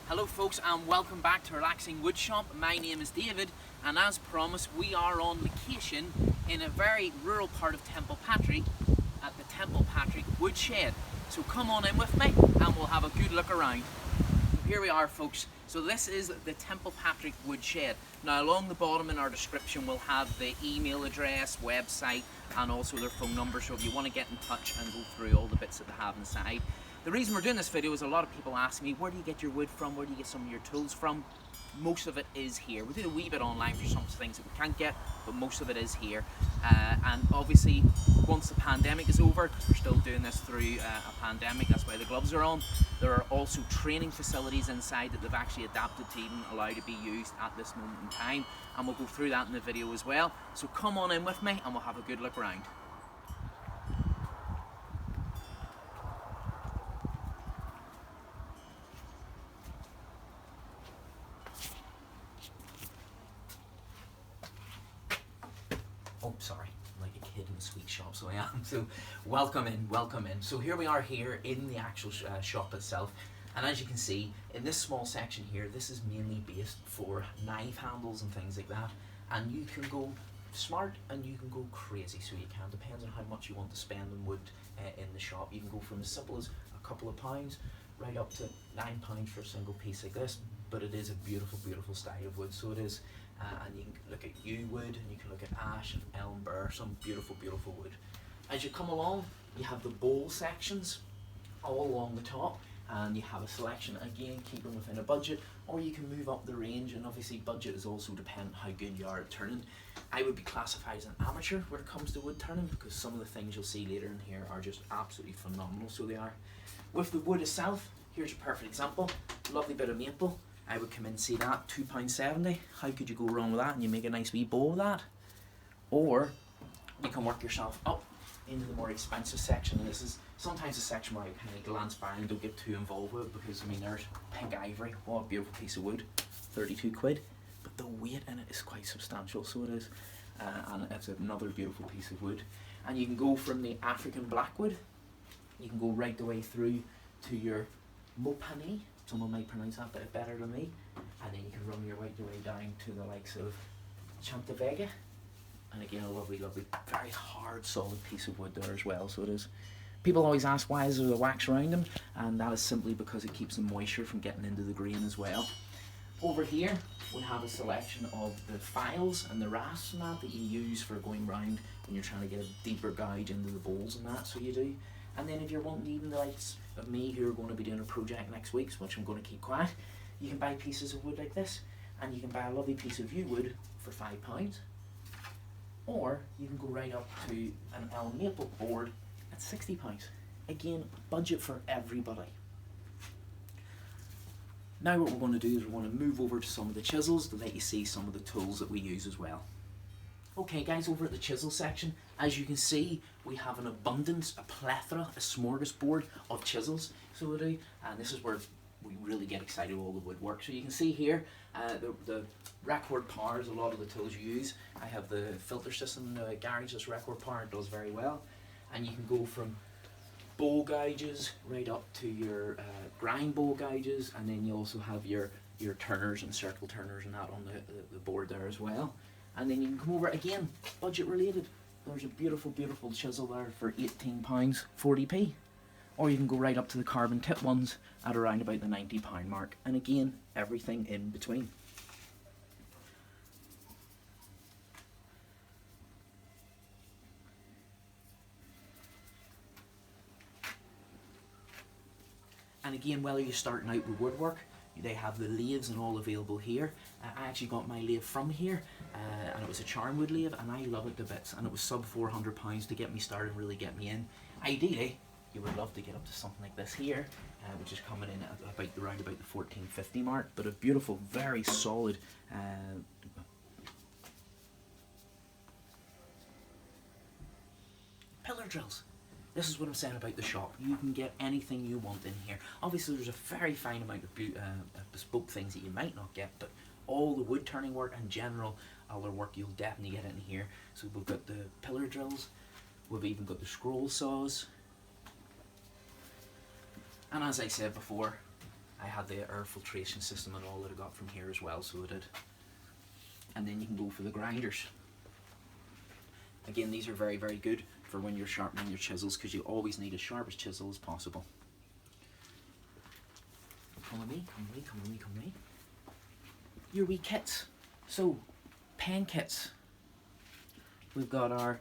Hello folks and welcome back to Relaxing Woodshop. My name is David and as promised we are on location in a very rural part of Templepatrick at the Templepatrick Woodshed. So come on in with me and we'll have a good look around. Here we are folks. So this is the Templepatrick Woodshed. Now along the bottom in our description we'll have the email address, website and also their phone number, so if you want to get in touch and go through all the bits that they have inside. The reason we're doing this video is a lot of people ask me, where do you get your wood from, where do you get some of your tools from? Most of it is here. We do a wee bit online for some things that we can't get, but most of it is here. And obviously, once the pandemic is over, we're still doing this through a pandemic, that's why the gloves are on. There are also training facilities inside that they've actually adapted to even allow to be used at this moment in time. And we'll go through that in the video as well. So come on in with me and we'll have a good look around. Oh, sorry, I'm like a kid in a sweet shop, so I am. So welcome in, welcome in. So here we are here in the actual shop itself. And as you can see, in this small section here, this is mainly based for knife handles and things like that. And you can go smart and you can go crazy, so you can. Depends on how much you want to spend on wood in the shop. You can go from as simple as a couple of pounds right up to £9 for a single piece like this. But it is a beautiful, beautiful style of wood, so it is. And you can look at yew wood, and you can look at ash and elm burr, some beautiful, beautiful wood. As you come along, you have the bowl sections all along the top, and you have a selection, again, keeping within a budget, or you can move up the range, and obviously budget is also dependent on how good you are at turning. I would be classified as an amateur when it comes to wood turning, because some of the things you'll see later in here are just absolutely phenomenal, so they are. With the wood itself, here's a perfect example, lovely bit of maple. I would come in and see that, £2.70. How could you go wrong with that? And you make a nice wee bowl of that. Or you can work yourself up into the more expensive section. And this is sometimes a section where I kind of glance by and don't get too involved with it, because I mean, there's pink ivory. What a beautiful piece of wood, 32 quid. But the weight in it is quite substantial, so it is. And it's another beautiful piece of wood. And you can go from the African blackwood, you can go right the way through to your mopane. Someone might pronounce that bit better than me. And then you can run your right the way down to the likes of Vega. And again, a lovely, lovely, very hard, solid piece of wood there as well, so it is. People always ask, why is there the wax around them? And that is simply because it keeps the moisture from getting into the grain as well. Over here, we have a selection of the files and the rasps and that you use for going round when you're trying to get a deeper gouge into the bowls and that, so you do. And then if you're wanting even the likes of me who are going to be doing a project next week, which I'm going to keep quiet, you can buy pieces of wood like this, and you can buy a lovely piece of yew wood for £5, or you can go right up to an elm maple board at £60. Again, budget for everybody. Now what we're going to do is we're going to move over to some of the chisels to let you see some of the tools that we use as well. Okay guys, over at the chisel section, as you can see, we have an abundance, a plethora, a smorgasbord of chisels, so we do, and this is where we really get excited with all the woodwork. So you can see here, the record power is a lot of the tools you use. I have the filter system, the garage, this record power, it does very well, and you can go from bowl gouges right up to your grind bowl gouges, and then you also have your turners and circle turners and that on the board there as well. And then you can come over again, budget related. There's a beautiful, beautiful chisel there for £18, 40p. Or you can go right up to the carbon tip ones at around about the £90 mark. And again, everything in between. And again, whether you're starting out with woodwork, they have the lathes and all available here. I actually got my lathe from here, and it was a charmwood lathe, and I love it to bits. And it was sub £400 to get me started and really get me in. Ideally, you would love to get up to something like this here, which is coming in at around about the £14.50 mark. But a beautiful, very solid pillar drills. This is what I'm saying about the shop. You can get anything you want in here. Obviously there's a very fine amount of bespoke things that you might not get, but all the wood turning work and general other work you'll definitely get in here. So we've got the pillar drills, we've even got the scroll saws, and as I said before, I had the air filtration system and all that I got from here as well, so I did. And then you can go for the grinders. Again, these are very, very good for when you're sharpening your chisels, because you always need as sharp as chisel as possible. Come with me, come with me, come with me, come with me. Your wee kits. So, pen kits. We've got our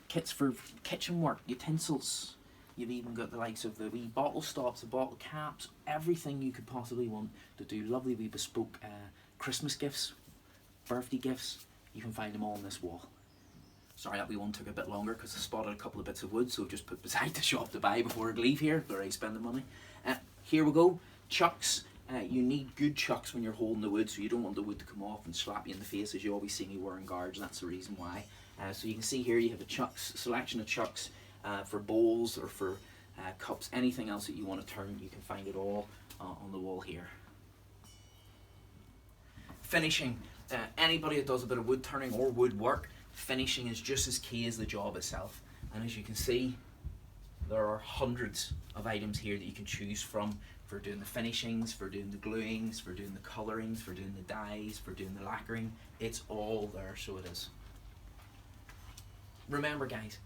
kits for kitchen work, utensils. You've even got the likes of the wee bottle stops, the bottle caps, everything you could possibly want to do lovely wee bespoke Christmas gifts, birthday gifts. You can find them all on this wall. Sorry that wee one took a bit longer because I spotted a couple of bits of wood, so I've just put beside the shop to buy before I leave here, but I spend the money. Here we go, chucks. You need good chucks when you're holding the wood, so you don't want the wood to come off and slap you in the face, as you always see me wearing guards. That's the reason why. So you can see here you have a selection of chucks for bowls or for cups, anything else that you want to turn. You can find it all on the wall here. Finishing. Anybody that does a bit of wood turning or woodwork, finishing is just as key as the job itself. And as you can see, there are hundreds of items here that you can choose from for doing the finishings, for doing the gluings, for doing the colorings, for doing the dyes, for doing the lacquering. It's all there, so it is. Remember guys,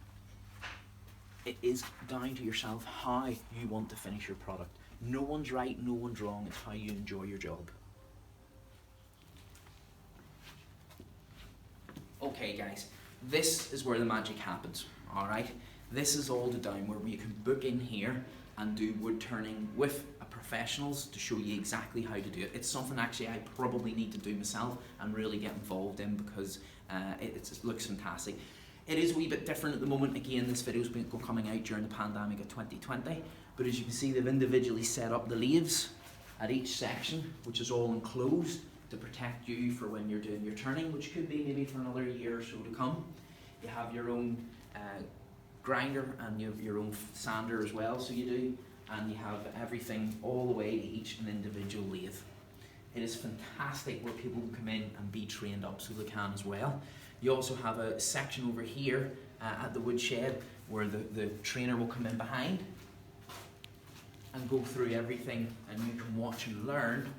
it is down to yourself how you want to finish your product. No one's right, no one's wrong, it's how you enjoy your job. Okay guys, this is where the magic happens, alright? This is all the down where you can book in here and do wood turning with professionals to show you exactly how to do it. It's something actually I probably need to do myself and really get involved in, because it looks fantastic. It is a wee bit different at the moment. Again, this video's been coming out during the pandemic of 2020, but as you can see, they've individually set up the lathes at each section, which is all enclosed to protect you for when you're doing your turning, which could be maybe for another year or so to come. You have your own grinder and you have your own sander as well, so you do, and you have everything all the way to each an individual lathe. It is fantastic where people can come in and be trained up, so they can as well. You also have a section over here at the Woodshed where the trainer will come in behind and go through everything, and you can watch and learn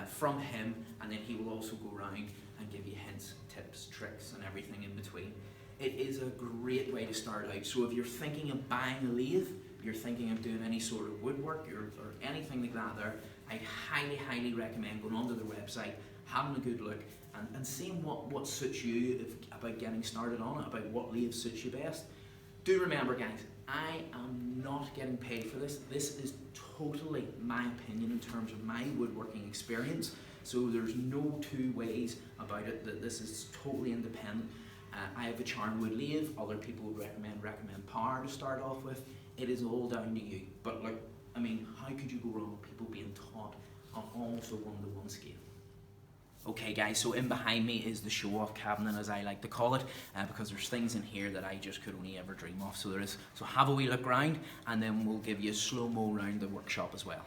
from him, and then he will also go around and give you hints, tips, tricks and everything in between. It is a great way to start out. So if you're thinking of buying a lathe, you're thinking of doing any sort of woodwork or anything like that there, I'd highly recommend going onto their website, having a good look and seeing what suits you about getting started on it, about what lathe suits you best. Do remember guys, I am not getting paid for this. This is totally my opinion in terms of my woodworking experience. So there's no two ways about it, that this is totally independent. I have a charnwood lathe. Other people would recommend power to start off with. It is all down to you. But look, I mean, how could you go wrong with people being taught on almost a one-to-one scale? Okay guys, so in behind me is the show-off cabinet, as I like to call it, because there's things in here that I just could only ever dream of. So have a wee look round, and then we'll give you a slow-mo round the workshop as well.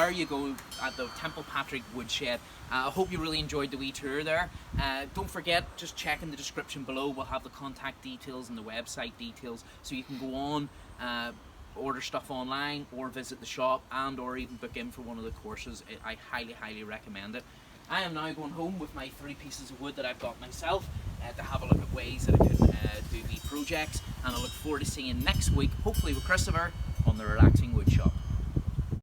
there you go at the Templepatrick Woodshed. I hope you really enjoyed the wee tour there. Don't forget, just check in the description below. We'll have the contact details and the website details, so you can go on, order stuff online, or visit the shop, and or even book in for one of the courses. I highly recommend it. I am now going home with my 3 pieces of wood that I've got myself to have a look at ways that I can do the projects, and I look forward to seeing you next week, hopefully with Christopher, on the Relaxing Wood Shop.